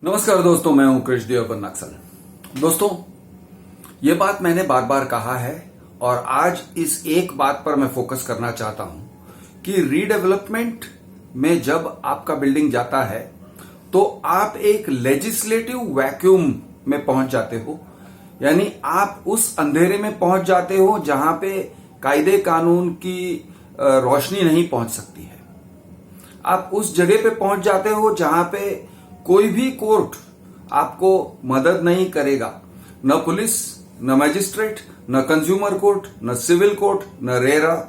नमस्कार दोस्तों, मैं हूं कृष्णदेव बन्नक्सल। दोस्तों, ये बात मैंने बार बार कहा है और आज इस एक बात पर मैं फोकस करना चाहता हूं कि रीडेवलपमेंट में जब आपका बिल्डिंग जाता है तो आप एक लेजिस्लेटिव वैक्यूम में पहुंच जाते हो। यानी आप उस अंधेरे में पहुंच जाते हो जहां पे कायदे कानून की रोशनी नहीं पहुंच सकती है। आप उस जगह पे पहुंच जाते हो जहां पे कोई भी कोर्ट आपको मदद नहीं करेगा। न पुलिस, न मजिस्ट्रेट, न कंज्यूमर कोर्ट, न सिविल कोर्ट, न रेरा,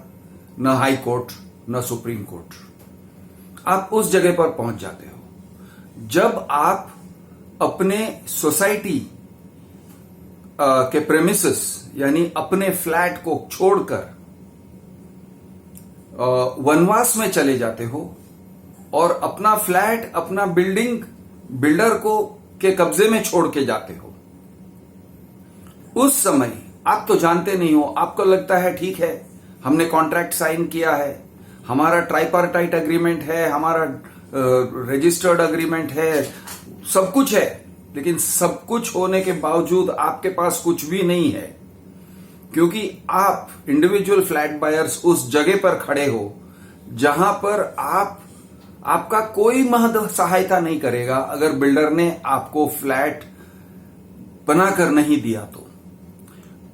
न हाई कोर्ट, न सुप्रीम कोर्ट। आप उस जगह पर पहुंच जाते हो जब आप अपने सोसाइटी के प्रेमिसेस यानी अपने फ्लैट को छोड़कर वनवास में चले जाते हो और अपना फ्लैट, अपना बिल्डिंग बिल्डर को के कब्जे में छोड़ के जाते हो। उस समय आप तो जानते नहीं हो, आपको लगता है ठीक है, हमने कॉन्ट्रैक्ट साइन किया है, हमारा ट्राइपार्टाइट एग्रीमेंट है, हमारा रजिस्टर्ड एग्रीमेंट है, सब कुछ है। लेकिन सब कुछ होने के बावजूद आपके पास कुछ भी नहीं है, क्योंकि आप इंडिविजुअल फ्लैट बायर्स उस जगह पर खड़े हो जहां पर आपका कोई महद सहायता नहीं करेगा अगर बिल्डर ने आपको फ्लैट बनाकर नहीं दिया तो।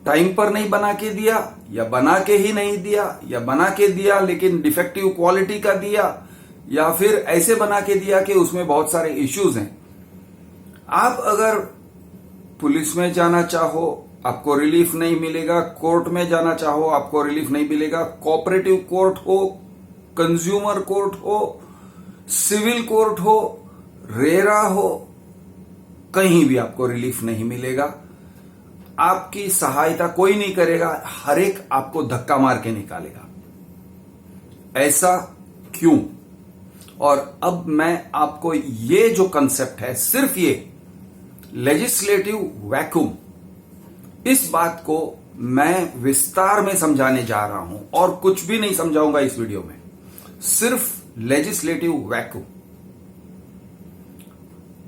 टाइम पर नहीं बना के दिया, या बना के ही नहीं दिया, या बना के दिया लेकिन डिफेक्टिव क्वालिटी का दिया, या फिर ऐसे बना के दिया कि उसमें बहुत सारे इश्यूज हैं। आप अगर पुलिस में जाना चाहो आपको रिलीफ नहीं मिलेगा, कोर्ट में जाना चाहो आपको रिलीफ नहीं मिलेगा। कोऑपरेटिव कोर्ट हो, कंज्यूमर कोर्ट हो, सिविल कोर्ट हो, रेरा हो, कहीं भी आपको रिलीफ नहीं मिलेगा। आपकी सहायता कोई नहीं करेगा, हर एक आपको धक्का मार के निकालेगा। ऐसा क्यों? और अब मैं आपको ये जो कंसेप्ट है, सिर्फ ये लेजिस्लेटिव वैक्यूम, इस बात को मैं विस्तार में समझाने जा रहा हूं और कुछ भी नहीं समझाऊंगा इस वीडियो में, सिर्फ लेजिस्लेटिव वैक्यूम।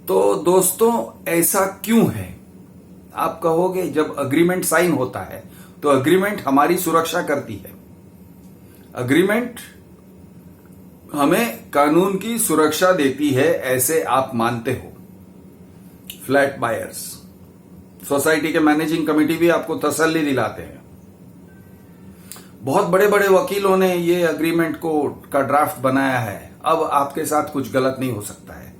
तो दोस्तों, ऐसा क्यों है? आप कहोगे जब अग्रीमेंट साइन होता है तो अग्रीमेंट हमारी सुरक्षा करती है। अग्रीमेंट हमें कानून की सुरक्षा देती है, ऐसे आप मानते हो। फ्लैट बायर्स, सोसाइटी के मैनेजिंग कमेटी भी आपको तसल्ली दिलाते हैं। बहुत बड़े बड़े वकीलों ने ये अग्रीमेंट का ड्राफ्ट बनाया है। अब आपके साथ कुछ गलत नहीं हो सकता है,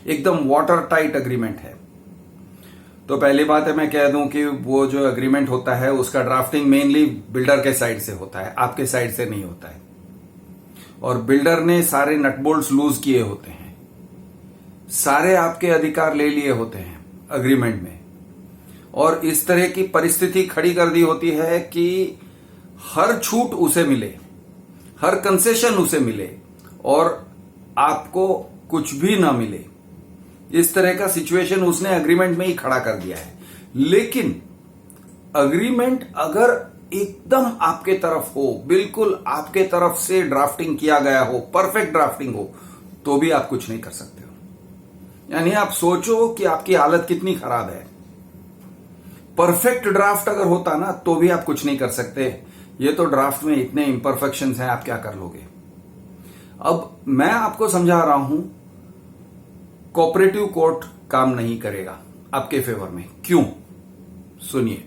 एकदम वाटर टाइट अग्रीमेंट है। तो पहली बात है, मैं कह दूं कि वो जो अग्रीमेंट होता है उसका ड्राफ्टिंग मेनली बिल्डर के साइड से होता है, आपके साइड से नहीं होता है। और बिल्डर ने सारे नट बोल्ट्स लूज किए होते हैं, सारे आपके अधिकार ले लिए होते हैं अग्रीमेंट में, और इस तरह की परिस्थिति खड़ी कर दी होती है कि हर छूट उसे मिले, हर कंसेशन उसे मिले और आपको कुछ भी ना मिले। इस तरह का सिचुएशन उसने अग्रीमेंट में ही खड़ा कर दिया है। लेकिन अग्रीमेंट अगर एकदम आपके तरफ हो, बिल्कुल आपके तरफ से ड्राफ्टिंग किया गया हो, परफेक्ट ड्राफ्टिंग हो, तो भी आप कुछ नहीं कर सकते हो। यानी आप सोचो कि आपकी हालत कितनी खराब है। परफेक्ट ड्राफ्ट अगर होता ना तो भी आप कुछ नहीं कर सकते। ये तो ड्राफ्ट में इतने इंपरफेक्शंस हैं, आप क्या कर लोगे? अब मैं आपको समझा रहा हूं, कोऑपरेटिव कोर्ट काम नहीं करेगा आपके फेवर में। क्यों? सुनिए।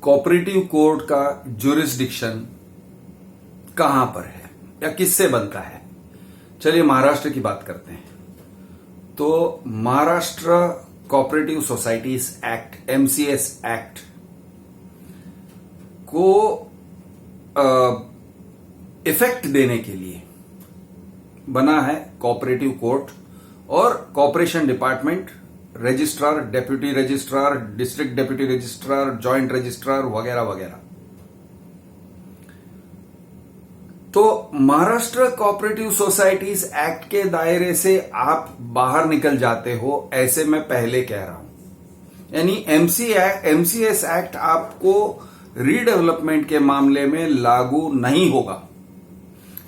कोऑपरेटिव कोर्ट का ज्यूरिसडिक्शन कहां पर है या किससे बनता है? चलिए महाराष्ट्र की बात करते हैं। तो Maharashtra cooperative societies act, MCS act को इफेक्ट देने के लिए बना है कोऑपरेटिव कोर्ट, और corporation department, registrar, deputy registrar, district deputy registrar, joint registrar वगैरह वगैरह। तो महाराष्ट्र कोऑपरेटिव सोसाइटीज एक्ट के दायरे से आप बाहर निकल जाते हो, ऐसे मैं पहले कह रहा हूं। यानी MCS एक्ट आपको रीडेवलपमेंट के मामले में लागू नहीं होगा।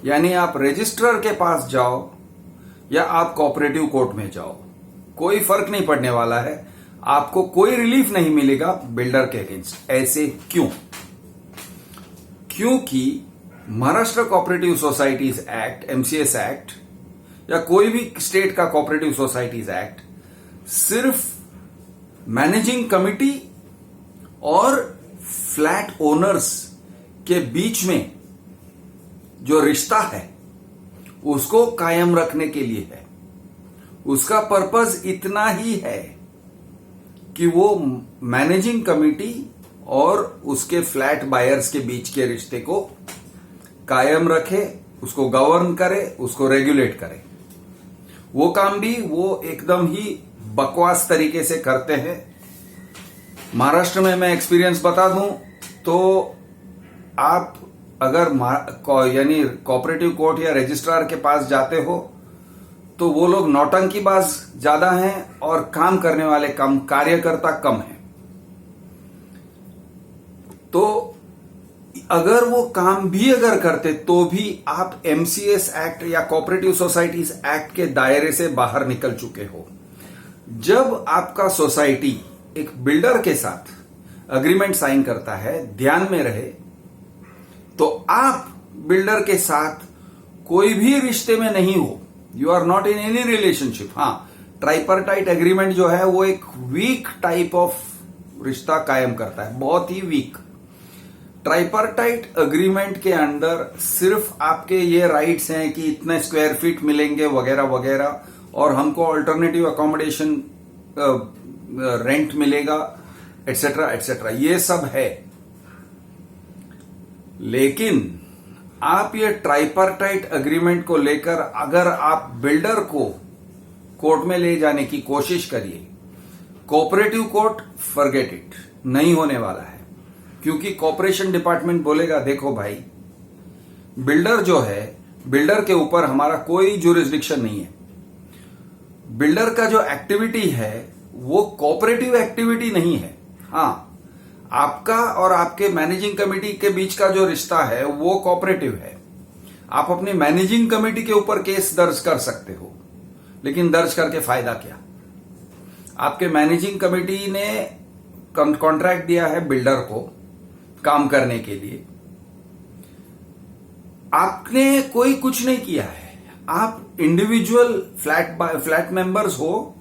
यानी आप रजिस्ट्रार के पास जाओ, या आप कोऑपरेटिव कोर्ट में जाओ, कोई फर्क नहीं पड़ने वाला है, आपको कोई रिलीफ नहीं मिलेगा बिल्डर के अगेंस्ट। ऐसे क्यों? क्योंकि Maharashtra cooperative societies act, MCS act, या कोई भी स्टेट का कोऑपरेटिव सोसाइटीज एक्ट सिर्फ मैनेजिंग कमिटी और फ्लैट ओनर्स के बीच में जो रिश्ता है उसको कायम रखने के लिए है। उसका पर्पस इतना ही है कि वो मैनेजिंग कमिटी और उसके फ्लैट बायर्स के बीच के रिश्ते को कायम रखे, उसको गवर्न करे, उसको रेगुलेट करे। वो काम भी वो एकदम ही बकवास तरीके से करते हैं। महाराष्ट्र में मैं एक्सपीरियंस बता दूं तो आप अगर यानी कोऑपरेटिव कोर्ट या रजिस्ट्रार के पास जाते हो तो वो लोग नौटंकीबाज ज्यादा हैं और काम करने वाले कम, कार्यकर्ता कम हैं। तो अगर वो काम भी अगर करते तो भी आप एमसीएस एक्ट या कोऑपरेटिव सोसाइटीज एक्ट के दायरे से बाहर निकल चुके हो। जब आपका सोसाइटी एक बिल्डर के साथ अग्रीमेंट साइन करता है, ध्यान में रहे, तो आप बिल्डर के साथ कोई भी रिश्ते में नहीं हो। You are not in any relationship. हाँ, ट्राइपरटाइट एग्रीमेंट जो है वो एक वीक टाइप ऑफ रिश्ता कायम करता है, बहुत ही वीक। ट्राइपरटाइट अग्रीमेंट के अंदर सिर्फ आपके ये राइट्स हैं कि इतने स्क्वायर फीट मिलेंगे वगैरह वगैरह, और हमको अल्टरनेटिव अकोमोडेशन रेंट मिलेगा, एटसेट्रा एटसेट्रा, ये सब है। लेकिन आप ये ट्राइपरटाइट अग्रीमेंट को लेकर अगर आप बिल्डर को कोर्ट में ले जाने की कोशिश करिए, कोऑपरेटिव कोर्ट फॉरगेट इट, नहीं होने वाला है। क्योंकि कॉर्पोरेशन डिपार्टमेंट बोलेगा देखो भाई, बिल्डर जो है, बिल्डर के ऊपर हमारा कोई ज्यूरिसडिक्शन नहीं है। बिल्डर का जो एक्टिविटी है वो कोऑपरेटिव एक्टिविटी नहीं है। हाँ, आपका और आपके मैनेजिंग कमेटी के बीच का जो रिश्ता है वो कोऑपरेटिव है। आप अपनी मैनेजिंग कमेटी के ऊपर केस दर्ज कर सकते हो, लेकिन दर्ज करके फायदा क्या? आपके मैनेजिंग कमेटी ने कॉन्ट्रैक्ट दिया है बिल्डर को काम करने के लिए, आपने कोई कुछ नहीं किया है। आप इंडिविजुअल फ्लैट मेंबर्स हो,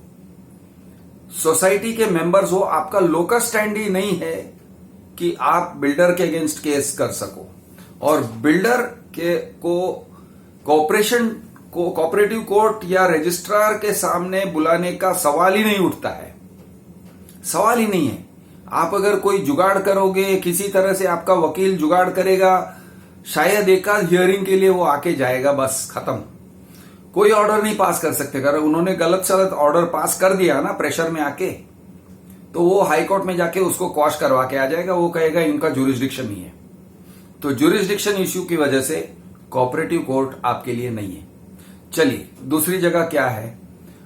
सोसाइटी के मेंबर्स हो, आपका लोकस स्टैंडी नहीं है कि आप बिल्डर के अगेंस्ट केस कर सको। और बिल्डर के को कोऑपरेटिव कोर्ट या रजिस्ट्रार के सामने बुलाने का सवाल ही नहीं उठता है, सवाल ही नहीं है। आप अगर कोई जुगाड़ करोगे, किसी तरह से आपका वकील जुगाड़ करेगा, शायद एक आध हियरिंग के लिए वो आके जाएगा, बस खत्म। कोई ऑर्डर नहीं पास कर सकते। अगर उन्होंने गलत सलत ऑर्डर पास कर दिया ना प्रेशर में आके, तो वो हाई कोर्ट में जाके उसको क्वॉश करवा के आ जाएगा। वो कहेगा इनका ज्यूरिसडिक्शन नहीं है। तो ज्यूरिसडिक्शन इश्यू की वजह से कोऑपरेटिव कोर्ट आपके लिए नहीं है। चलिए, दूसरी जगह क्या है?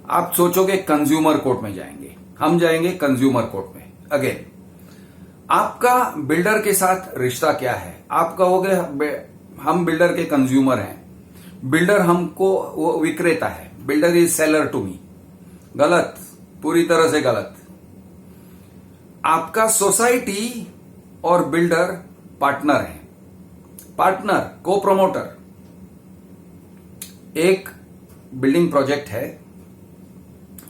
आप सोचोगे कंज्यूमर कोर्ट में जाएंगे, हम जाएंगे कंज्यूमर कोर्ट में। अगेन, आपका बिल्डर के साथ रिश्ता क्या है? आप कहोगे हम बिल्डर के कंज्यूमर हैं, बिल्डर हमको वो विक्रेता है, builder is seller to me. गलत, पूरी तरह से गलत। आपका सोसाइटी और बिल्डर पार्टनर है, पार्टनर, को प्रमोटर। एक बिल्डिंग प्रोजेक्ट है,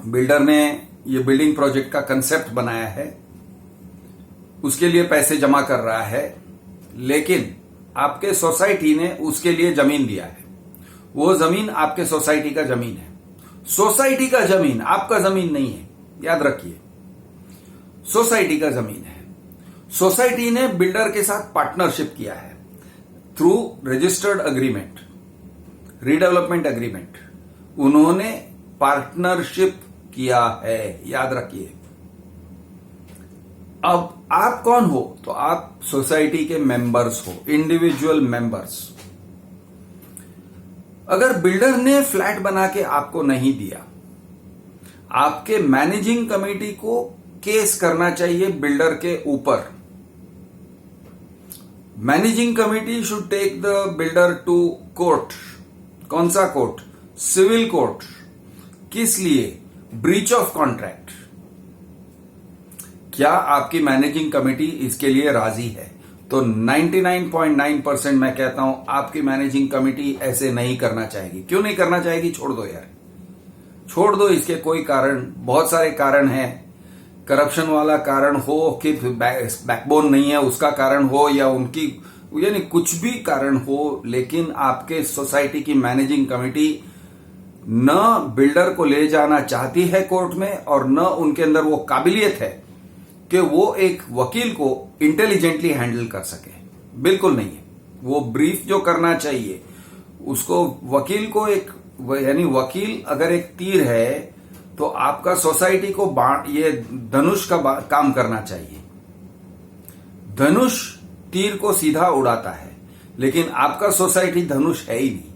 बिल्डर ने ये बिल्डिंग प्रोजेक्ट का कंसेप्ट बनाया है, उसके लिए पैसे जमा कर रहा है, लेकिन आपके सोसाइटी ने उसके लिए जमीन दिया है। वो जमीन आपके सोसाइटी का जमीन है। सोसाइटी का जमीन आपका जमीन नहीं है, याद रखिए, सोसाइटी का जमीन है। सोसाइटी ने बिल्डर के साथ पार्टनरशिप किया है through registered agreement, redevelopment agreement. उन्होंने पार्टनरशिप किया है, याद रखिए। अब आप कौन हो? तो आप सोसाइटी के मेंबर्स हो, इंडिविजुअल मेंबर्स। अगर बिल्डर ने फ्लैट बना के आपको नहीं दिया, आपके मैनेजिंग कमेटी को केस करना चाहिए बिल्डर के ऊपर। Managing committee should take the builder to court. कौन सा कोर्ट? Civil court. किस लिए? Breach of contract. क्या आपकी मैनेजिंग कमेटी इसके लिए राजी है? तो 99.9% मैं कहता हूं आपकी मैनेजिंग कमेटी ऐसे नहीं करना चाहेगी। क्यों नहीं करना चाहेगी? छोड़ दो यार, छोड़ दो। इसके कोई कारण, बहुत सारे कारण हैं। करप्शन वाला कारण हो कि बैकबोन नहीं है उसका कारण हो, या उनकी यानी कुछ भी कारण हो, लेकिन आपके सोसाइटी की मैनेजिंग कमेटी न बिल्डर को ले जाना चाहती है कोर्ट में, और न उनके अंदर वो काबिलियत है कि वो एक वकील को इंटेलिजेंटली हैंडल कर सके। बिल्कुल नहीं है। वो ब्रीफ जो करना चाहिए उसको वकील को एक, यानी वकील अगर एक तीर है तो आपका सोसाइटी को ये धनुष का काम करना चाहिए। धनुष तीर को सीधा उड़ाता है, लेकिन आपका सोसाइटी धनुष है ही नहीं।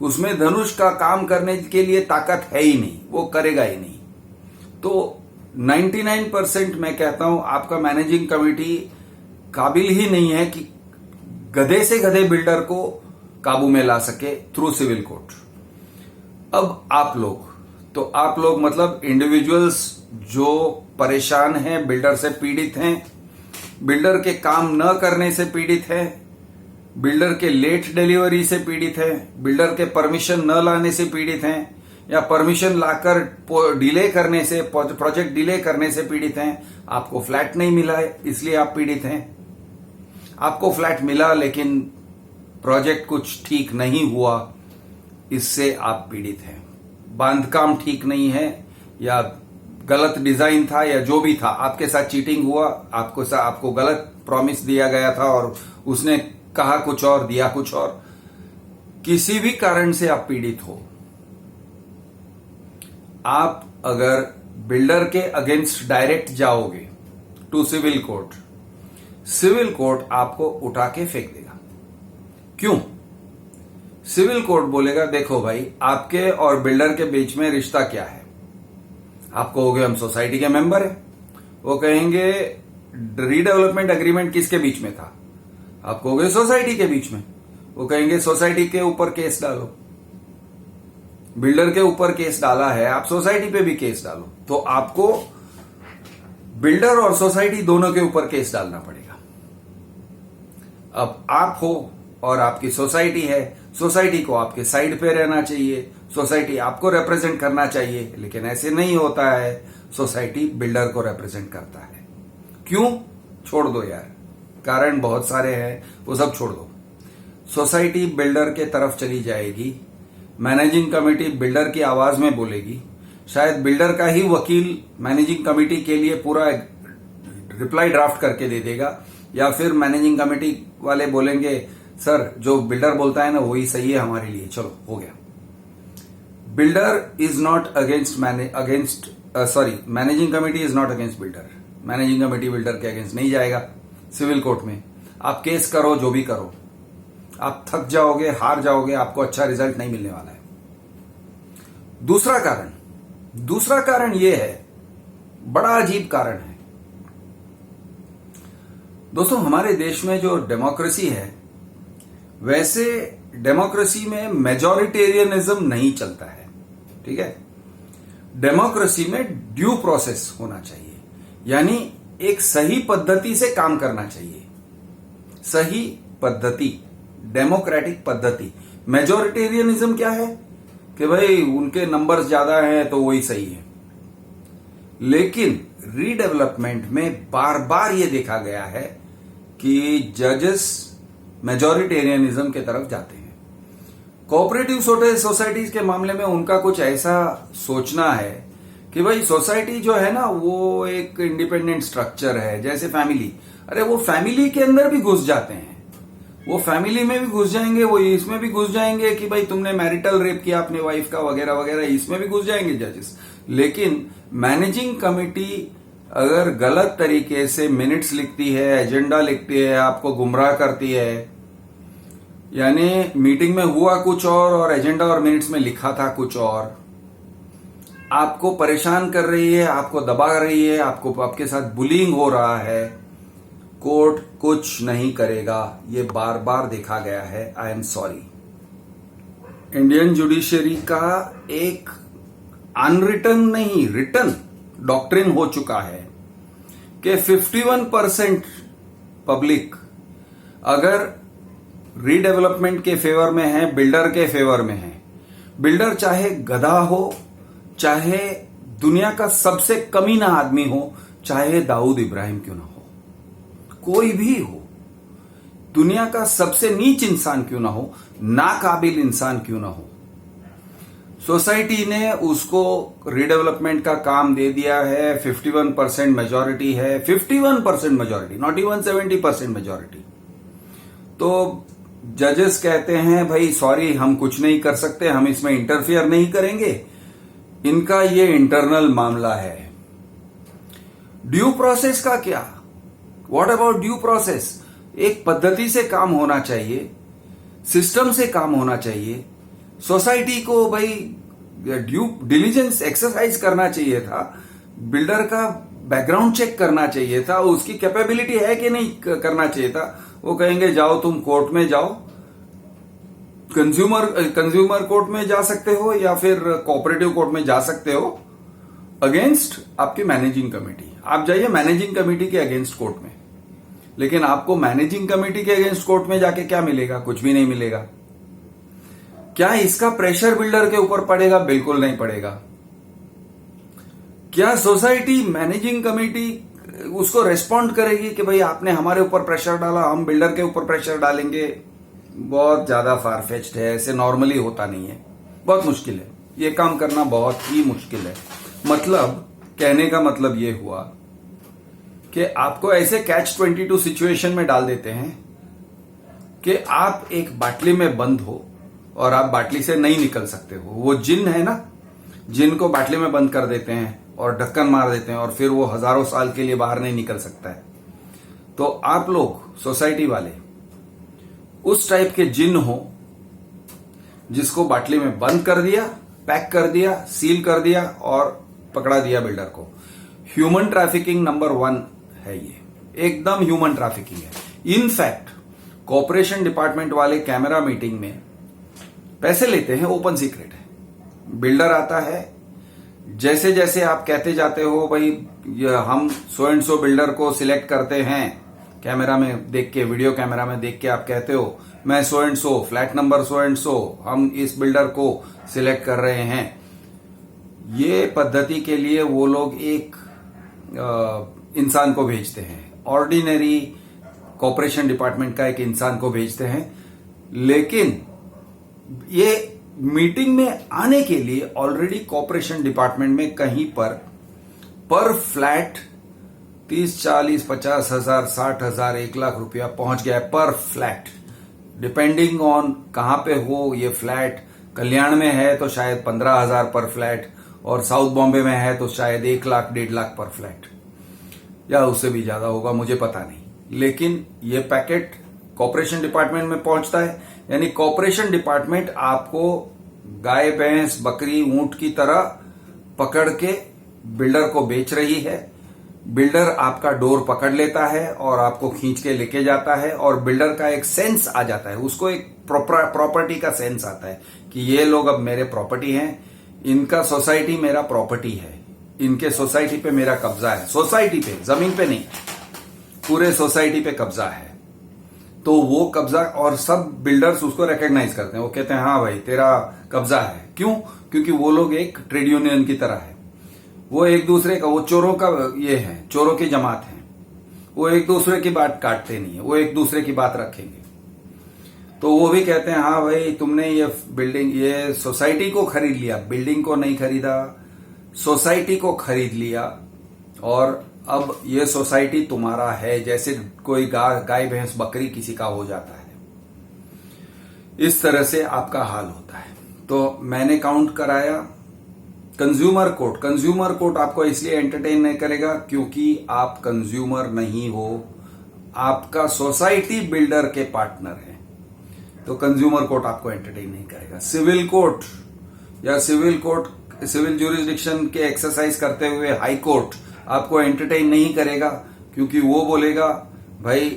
उसमें धनुष का काम करने के लिए ताकत है ही नहीं, वो करेगा ही नहीं। तो 99% मैं कहता हूं आपका मैनेजिंग कमेटी काबिल ही नहीं है कि गधे से गधे बिल्डर को काबू में ला सके थ्रू सिविल कोर्ट। अब आप लोग मतलब इंडिविजुअल्स जो परेशान हैं, बिल्डर से पीड़ित हैं, बिल्डर के काम न करने से पीड़ित है, बिल्डर के लेट डिलीवरी से पीड़ित है, बिल्डर के परमिशन न लाने से पीड़ित हैं, या परमिशन लाकर डिले करने से, प्रोजेक्ट डिले करने से पीड़ित हैं। आपको फ्लैट नहीं मिला है इसलिए आप पीड़ित हैं। आपको फ्लैट मिला लेकिन प्रोजेक्ट कुछ ठीक नहीं हुआ, इससे आप पीड़ित हैं। बांधकाम ठीक नहीं है, या गलत डिजाइन था, या जो भी था, आपके साथ चीटिंग हुआ, आपको गलत प्रॉमिस दिया गया था और उसने कहा कुछ और दिया कुछ और। किसी भी कारण से आप पीड़ित हो, आप अगर बिल्डर के अगेंस्ट डायरेक्ट जाओगे to civil court, civil court आपको उठा के फेंक देगा। क्यों? सिविल कोर्ट बोलेगा देखो भाई, आपके और बिल्डर के बीच में रिश्ता क्या है। आप कहोगे हम सोसाइटी के मेंबर हैं। वो कहेंगे रीडेवलपमेंट एग्रीमेंट किसके बीच में था? आप कहोगे सोसाइटी के बीच में। वो कहेंगे सोसाइटी के ऊपर केस डालो। बिल्डर के ऊपर केस डाला है, आप सोसाइटी पे भी केस डालो। तो आपको बिल्डर और सोसाइटी दोनों के ऊपर केस डालना पड़ेगा। अब आप हो और आपकी सोसाइटी है, सोसाइटी को आपके साइड पे रहना चाहिए, सोसाइटी आपको रिप्रेजेंट करना चाहिए, लेकिन ऐसे नहीं होता है। सोसाइटी बिल्डर को रिप्रेजेंट करता है। क्यों? छोड़ दो यार, कारण बहुत सारे हैं, वो सब छोड़ दो। सोसाइटी बिल्डर के तरफ चली जाएगी, मैनेजिंग कमेटी बिल्डर की आवाज में बोलेगी, शायद बिल्डर का ही वकील मैनेजिंग कमेटी के लिए पूरा रिप्लाई ड्राफ्ट करके दे देगा, या फिर मैनेजिंग कमेटी वाले बोलेंगे सर जो बिल्डर बोलता है ना वही सही है हमारे लिए, चलो हो गया। Builder is not managing committee is not against builder. Managing committee builder के अगेंस्ट नहीं जाएगा सिविल कोर्ट में। आप केस करो, जो भी करो, आप थक जाओगे, हार जाओगे, आपको अच्छा रिजल्ट नहीं मिलने वाला है। दूसरा कारण यह है, बड़ा अजीब कारण है दोस्तों। हमारे देश में जो डेमोक्रेसी है, वैसे डेमोक्रेसी में मेजॉरिटेरियनिज्म नहीं चलता है, ठीक है। डेमोक्रेसी में ड्यू प्रोसेस होना चाहिए, यानी एक सही पद्धति से काम करना चाहिए। सही पद्धति, डेमोक्रेटिक पद्धति। मेजॉरिटेरियनिज्म क्या है कि भाई उनके नंबर्स ज्यादा हैं तो वही सही है। लेकिन रीडेवलपमेंट में बार बार यह देखा गया है कि जजेस मेजॉरिटेरियनिज्म के तरफ जाते हैं। कोऑपरेटिव सोसाइटीज के मामले में उनका कुछ ऐसा सोचना है कि भाई सोसाइटी जो है ना वो एक इंडिपेंडेंट स्ट्रक्चर है, जैसे फैमिली। अरे वो फैमिली के अंदर भी घुस जाते हैं, वो फैमिली में भी घुस जाएंगे, वो इसमें भी घुस जाएंगे कि भाई तुमने मैरिटल रेप किया अपने वाइफ का वगैरह वगैरह, इसमें भी घुस जाएंगे जजेस। लेकिन मैनेजिंग कमेटी अगर गलत तरीके से मिनट्स लिखती है, एजेंडा लिखती है, आपको गुमराह करती है, यानी मीटिंग में हुआ कुछ और एजेंडा और मिनट्स में लिखा था कुछ और, आपको परेशान कर रही है, आपको दबा रही है, आपके साथ बुलिंग हो रहा है, कोर्ट कुछ नहीं करेगा। ये बार बार देखा गया है। I am sorry. Indian judiciary का एक अनरिटन नहीं, रिटन डॉक्ट्रिन हो चुका है कि 51% पब्लिक अगर रीडेवलपमेंट के फेवर में है, बिल्डर के फेवर में है, बिल्डर चाहे गधा हो, चाहे दुनिया का सबसे कमीना आदमी हो, चाहे दाऊद इब्राहिम क्यों ना हो, कोई भी हो, दुनिया का सबसे नीच इंसान क्यों ना हो, नाकाबिल इंसान क्यों ना हो, सोसाइटी ने उसको रीडेवलपमेंट का काम दे दिया है। 51% मेजॉरिटी है, 51% मेजॉरिटी, नॉट इवन 70% मेजॉरिटी। तो जजेस कहते हैं भाई सॉरी, हम कुछ नहीं कर सकते, हम इसमें इंटरफियर नहीं करेंगे, इनका ये इंटरनल मामला है। ड्यू प्रोसेस का क्या? What about due process? एक पद्धति से काम होना चाहिए, सिस्टम से काम होना चाहिए। सोसाइटी को भाई ड्यू डिलीजेंस एक्सरसाइज करना चाहिए था, बिल्डर का बैकग्राउंड चेक करना चाहिए था, उसकी कैपेबिलिटी है कि नहीं करना चाहिए था। वो कहेंगे जाओ तुम कोर्ट में जाओ, कंज्यूमर कोर्ट में जा सकते हो या फिर कोऑपरेटिव कोर्ट में जा सकते हो, अगेंस्ट आपकी मैनेजिंग कमेटी। आप जाइए मैनेजिंग कमेटी के अगेंस्ट कोर्ट में, लेकिन आपको मैनेजिंग कमेटी के अगेंस्ट कोर्ट में जाके क्या मिलेगा? कुछ भी नहीं मिलेगा। क्या इसका प्रेशर बिल्डर के ऊपर पड़ेगा? बिल्कुल नहीं पड़ेगा। क्या सोसाइटी मैनेजिंग कमेटी उसको रेस्पॉन्ड करेगी कि भाई आपने हमारे ऊपर प्रेशर डाला, हम बिल्डर के ऊपर प्रेशर डालेंगे? बहुत ज्यादा फारफेच्ड है, ऐसे नॉर्मली होता नहीं है, बहुत मुश्किल है, ये काम करना बहुत ही मुश्किल है। मतलब कहने का मतलब ये हुआ कि आपको ऐसे कैच 22 सिचुएशन में डाल देते हैं कि आप एक बाटली में बंद हो और आप बाटली से नहीं निकल सकते हो। वो जिन है ना, जिन को बाटली में बंद कर देते हैं और ढक्कन मार देते हैं और फिर वो हजारों साल के लिए बाहर नहीं निकल सकता है। तो आप लोग सोसाइटी वाले उस टाइप के जिन हो जिसको बाटली में बंद कर दिया, पैक कर दिया, सील कर दिया और पकड़ा दिया बिल्डर को। ह्यूमन ट्रैफिकिंग नंबर 1 है ये, एकदम ह्यूमन ट्रैफिकिंग है। इनफैक्ट कॉर्पोरेशन डिपार्टमेंट वाले कैमरा मीटिंग में पैसे लेते हैं, ओपन सीक्रेट है। बिल्डर आता है, जैसे जैसे आप कहते जाते हो भाई हम सो एंड सो बिल्डर को सिलेक्ट करते हैं, कैमरा में देख के, वीडियो कैमरा में देख के आप कहते हो मैं so and so, flat number so and so, हम इस बिल्डर को सिलेक्ट कर रहे हैं। ये पद्धति के लिए वो लोग एक इंसान को भेजते हैं, ऑर्डिनरी कॉर्पोरेशन डिपार्टमेंट का एक इंसान को भेजते हैं, लेकिन ये मीटिंग में आने के लिए ऑलरेडी कॉर्पोरेशन डिपार्टमेंट में कहीं पर फ्लैट 30, 40, 50 हजार, 60 हजार, 1 लाख रुपया पहुंच गया है पर फ्लैट, डिपेंडिंग ऑन कहां पे हो ये फ्लैट। कल्याण में है तो शायद 15,000 पर फ्लैट, और साउथ बॉम्बे में है तो शायद 1 लाख, 1.5 लाख पर फ्लैट, या उससे भी ज्यादा होगा, मुझे पता नहीं। लेकिन ये पैकेट कॉर्पोरेशन डिपार्टमेंट में पहुंचता है, यानी कॉर्पोरेशन डिपार्टमेंट आपको गाय, भैंस, बकरी, ऊंट की तरह पकड़ के बिल्डर को बेच रही है। बिल्डर आपका डोर पकड़ लेता है और आपको खींच के लेके जाता है, और बिल्डर का एक सेंस आ जाता है, उसको एक प्रॉपर्टी का सेंस आता है कि ये लोग अब मेरे प्रॉपर्टी हैं, इनका सोसाइटी मेरा प्रॉपर्टी है, इनके सोसाइटी पे मेरा कब्जा है। सोसाइटी पे, जमीन पे नहीं, पूरे सोसाइटी पे कब्जा है। तो वो कब्जा, और सब बिल्डर्स उसको रिकॉग्नाइज करते हैं, वो कहते हैं हाँ भाई तेरा कब्जा है। क्यों? क्योंकि वो लोग एक ट्रेड यूनियन की तरह है, वो एक दूसरे का, वो चोरों का ये है, चोरों की जमात है, वो एक दूसरे की बात काटते नहीं है, वो एक दूसरे की बात रखेंगे। तो वो भी कहते हैं हाँ भाई तुमने ये बिल्डिंग, ये सोसाइटी को खरीद लिया, बिल्डिंग को नहीं खरीदा, सोसाइटी को खरीद लिया, और अब ये सोसाइटी तुम्हारा है, जैसे कोई गाय, भैंस, बकरी किसी का हो जाता है, इस तरह से आपका हाल होता है। तो मैंने काउंट कराया, कंज्यूमर कोर्ट आपको इसलिए एंटरटेन नहीं करेगा क्योंकि आप कंज्यूमर नहीं हो, आपका सोसाइटी बिल्डर के पार्टनर है, तो कंज्यूमर कोर्ट आपको एंटरटेन नहीं करेगा। सिविल कोर्ट या सिविल ज्यूरिसडिक्शन के एक्सरसाइज करते हुए हाई कोर्ट आपको एंटरटेन नहीं करेगा, क्योंकि वो बोलेगा भाई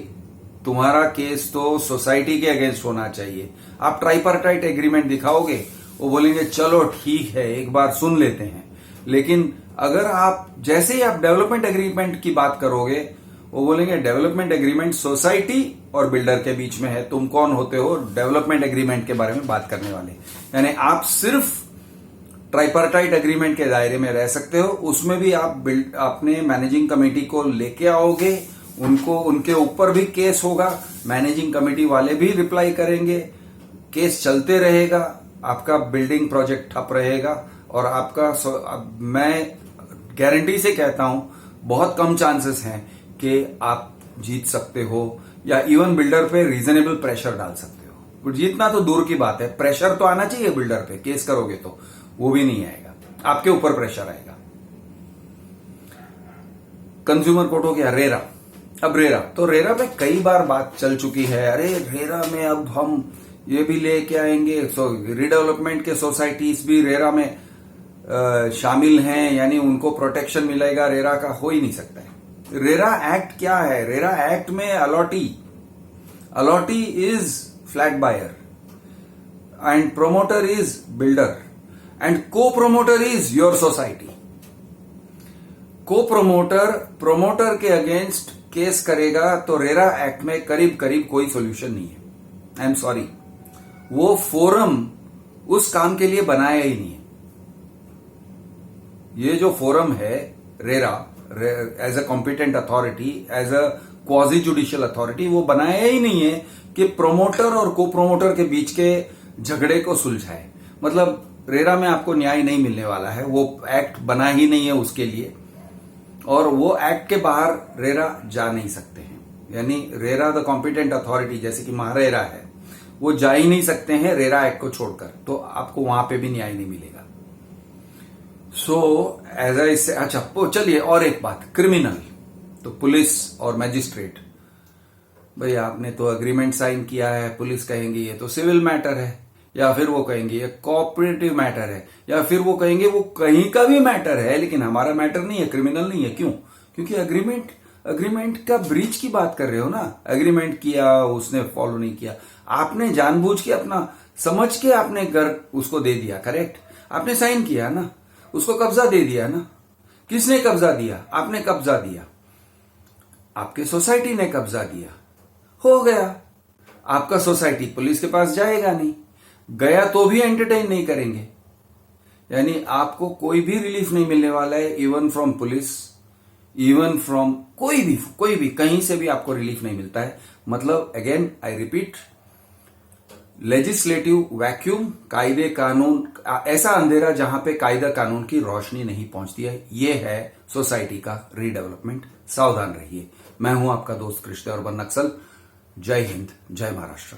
तुम्हारा केस तो सोसाइटी के अगेंस्ट होना चाहिए। आप ट्राइपार्टाइट एग्रीमेंट दिखाओगे, वो बोलेंगे चलो ठीक है एक बार सुन लेते हैं। लेकिन अगर आप जैसे ही आप डेवलपमेंट एग्रीमेंट की बात करोगे, वो बोलेंगे डेवलपमेंट एग्रीमेंट सोसाइटी और बिल्डर के बीच में है, तुम कौन होते हो डेवलपमेंट एग्रीमेंट के बारे में बात करने वाले। यानी आप सिर्फ ट्राइपार्टाइट एग्रीमेंट के दायरे में रह सकते हो, उसमें भी आप अपने मैनेजिंग कमेटी को लेके आओगे, उनको उनके ऊपर भी केस होगा, मैनेजिंग कमेटी वाले भी रिप्लाई करेंगे, केस चलते रहेगा, आपका बिल्डिंग प्रोजेक्ट ठप रहेगा और आपका मैं गारंटी से कहता हूं बहुत कम चांसेस हैं कि आप जीत सकते हो या इवन बिल्डर पे रीजनेबल प्रेशर डाल सकते हो। जीतना तो दूर की बात है, प्रेशर तो आना चाहिए बिल्डर पे, केस करोगे तो वो भी नहीं आएगा, आपके ऊपर प्रेशर आएगा। कंज्यूमर कोर्ट हो गया, रेरा। अब रेरा पे कई बार बात चल चुकी है, अरे रेरा में अब हम ये भी लेके आएंगे, रीडेवलपमेंट के सोसाइटीज भी रेरा में शामिल हैं, यानी उनको प्रोटेक्शन मिलेगा, रेरा का हो ही नहीं सकता है। रेरा एक्ट क्या है? रेरा एक्ट में allottee is flat buyer and promoter is builder and co promoter is your society. Co promoter के अगेंस्ट केस करेगा तो रेरा एक्ट में करीब करीब कोई सॉल्यूशन नहीं है। आई एम सॉरी, वो फोरम उस काम के लिए बनाया ही नहीं है। ये जो फोरम है RERA as a competent authority, as a quasi judicial authority, वो बनाया ही नहीं है कि प्रोमोटर और को प्रोमोटर के बीच के झगड़े को सुलझाए। मतलब रेरा में आपको न्याय नहीं मिलने वाला है, वो एक्ट बना ही नहीं है उसके लिए, और वो एक्ट के बाहर रेरा जा नहीं सकते हैं। यानी रेरा द कॉम्पिटेंट अथॉरिटी, जैसे कि महारेरा है, वो जा ही नहीं सकते हैं रेरा एक्ट को छोड़कर, तो आपको वहां पे भी न्याय नहीं मिलेगा। सो एज इससे अच्छा चलिए और एक बात, क्रिमिनल तो पुलिस और मैजिस्ट्रेट। भाई आपने तो एग्रीमेंट साइन किया है, पुलिस कहेंगे ये तो सिविल मैटर है, या फिर वो कहेंगे ये कोऑपरेटिव मैटर है, या फिर वो कहेंगे वो कहीं का भी मैटर है लेकिन हमारा मैटर नहीं है, क्रिमिनल नहीं है। क्यों? क्योंकि एग्रीमेंट का ब्रीच की बात कर रहे हो ना। एग्रीमेंट किया, उसने फॉलो नहीं किया, आपने जानबूझ के अपना समझ के आपने घर उसको दे दिया, करेक्ट? आपने साइन किया ना, उसको कब्जा दे दिया ना। किसने कब्जा दिया? आपने कब्जा दिया, आपके सोसाइटी ने कब्जा दिया, हो गया। आपका सोसाइटी पुलिस के पास जाएगा नहीं, गया तो भी एंटरटेन नहीं करेंगे, यानी आपको कोई भी रिलीफ नहीं मिलने वाला है, even from police, even from कोई भी कहीं से भी आपको रिलीफ नहीं मिलता है। मतलब again I repeat, legislative vacuum, कायदे कानून, ऐसा अंधेरा जहां पे कायदा कानून की रोशनी नहीं पहुंचती है, ये है सोसाइटी का रीडेवलपमेंट। सावधान रहिए। मैं हूं आपका दोस्त कृष्ण और नक्सल। जय हिंद, जय महाराष्ट्र।